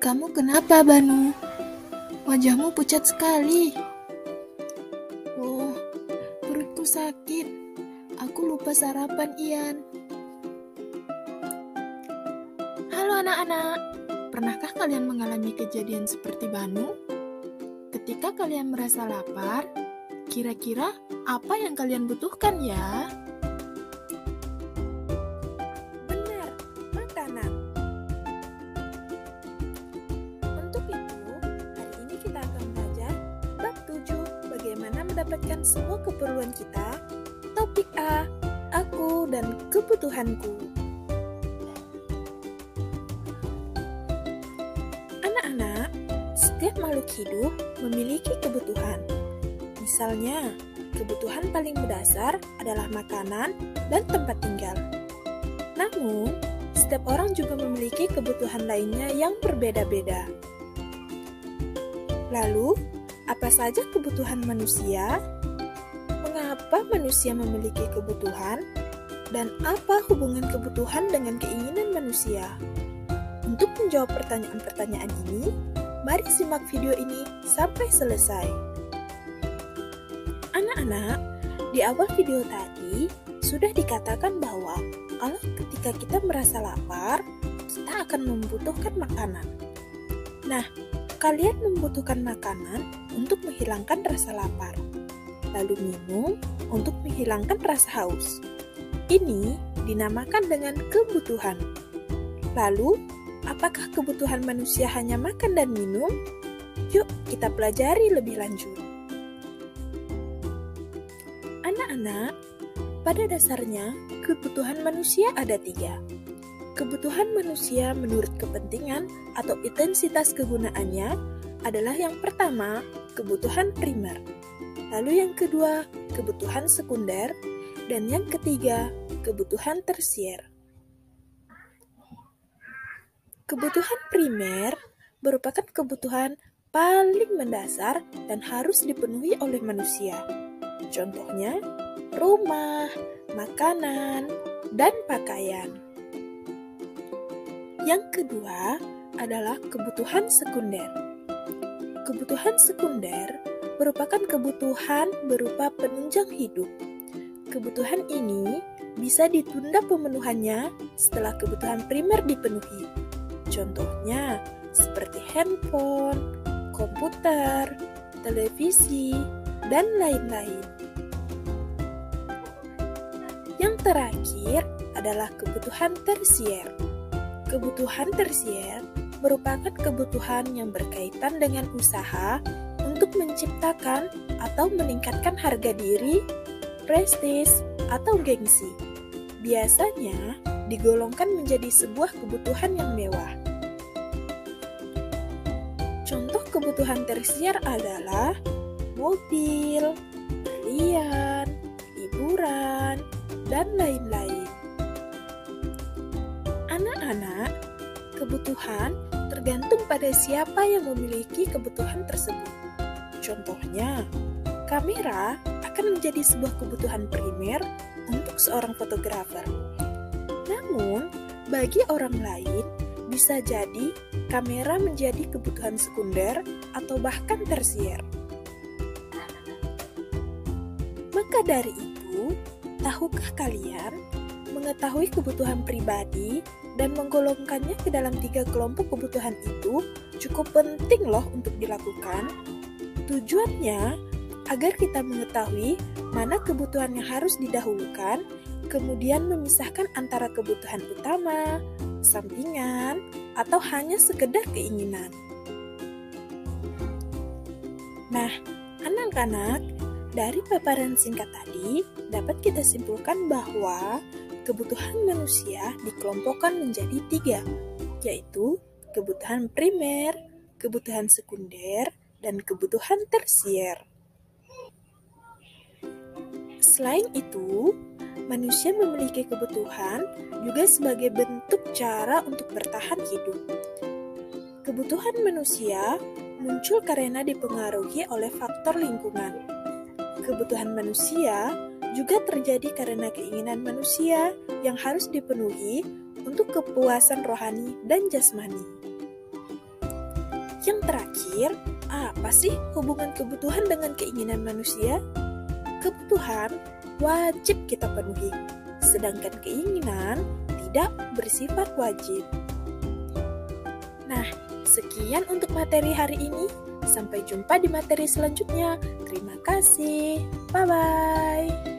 Kamu kenapa, Banu? Wajahmu pucat sekali. Oh, perutku sakit. Aku lupa sarapan, Ian. Halo anak-anak, pernahkah kalian mengalami kejadian seperti Banu? Ketika kalian merasa lapar, kira-kira apa yang kalian butuhkan ya? Benar, makanan. Untuk itu, hari ini kita akan belajar bab 7, bagaimana mendapatkan semua keperluan kita. Topik A, aku dan kebutuhanku. Anak-anak, setiap makhluk hidup memiliki kebutuhan. Misalnya, kebutuhan paling mendasar adalah makanan dan tempat tinggal. Namun, setiap orang juga memiliki kebutuhan lainnya yang berbeda-beda. Lalu, apa saja kebutuhan manusia? Mengapa manusia memiliki kebutuhan? Dan apa hubungan kebutuhan dengan keinginan manusia? Untuk menjawab pertanyaan-pertanyaan ini, mari simak video ini sampai selesai. Anak-anak, di awal video tadi sudah dikatakan bahwa kalau ketika kita merasa lapar, kita akan membutuhkan makanan. Nah, kalian membutuhkan makanan untuk menghilangkan rasa lapar, lalu minum untuk menghilangkan rasa haus. Ini dinamakan dengan kebutuhan. Lalu, apakah kebutuhan manusia hanya makan dan minum? Yuk, kita pelajari lebih lanjut. Anak-anak, pada dasarnya, kebutuhan manusia ada 3. Kebutuhan manusia menurut kepentingan atau intensitas kegunaannya adalah yang pertama, kebutuhan primer. Lalu yang kedua, kebutuhan sekunder. Dan yang ketiga, kebutuhan tersier. Kebutuhan primer merupakan kebutuhan paling mendasar dan harus dipenuhi oleh manusia. Contohnya, rumah, makanan, dan pakaian. Yang kedua adalah kebutuhan sekunder. Kebutuhan sekunder merupakan kebutuhan berupa penunjang hidup. Kebutuhan ini bisa ditunda pemenuhannya setelah kebutuhan primer dipenuhi. Contohnya, seperti handphone, komputer, televisi, dan lain-lain. Yang terakhir adalah kebutuhan tersier. Kebutuhan tersier merupakan kebutuhan yang berkaitan dengan usaha untuk menciptakan atau meningkatkan harga diri, prestis, atau gengsi. Biasanya digolongkan menjadi sebuah kebutuhan yang mewah. Contoh kebutuhan tersier adalah mobil, berlian, hiburan, dan lain-lain. Anak-anak, kebutuhan tergantung pada siapa yang memiliki kebutuhan tersebut. Contohnya, kamera akan menjadi sebuah kebutuhan primer untuk seorang fotografer. Namun, bagi orang lain, bisa jadi kamera menjadi kebutuhan sekunder atau bahkan tersier. Maka dari itu, tahukah kalian mengetahui kebutuhan pribadi dan menggolongkannya ke dalam 3 kelompok kebutuhan itu cukup penting loh untuk dilakukan. Tujuannya agar kita mengetahui mana kebutuhan yang harus didahulukan, kemudian memisahkan antara kebutuhan utama, sampingan, atau hanya sekedar keinginan. Nah, anak-anak, dari paparan singkat tadi, dapat kita simpulkan bahwa kebutuhan manusia dikelompokkan menjadi 3, yaitu kebutuhan primer, kebutuhan sekunder, dan kebutuhan tersier. Selain itu, manusia memiliki kebutuhan juga sebagai bentuk cara untuk bertahan hidup. Kebutuhan manusia muncul karena dipengaruhi oleh faktor lingkungan. Kebutuhan manusia juga terjadi karena keinginan manusia yang harus dipenuhi untuk kepuasan rohani dan jasmani. Yang terakhir, apa sih hubungan kebutuhan dengan keinginan manusia? Kebutuhan wajib kita penuhi, sedangkan keinginan tidak bersifat wajib. Nah, sekian untuk materi hari ini. Sampai jumpa di materi selanjutnya. Terima kasih. Bye-bye.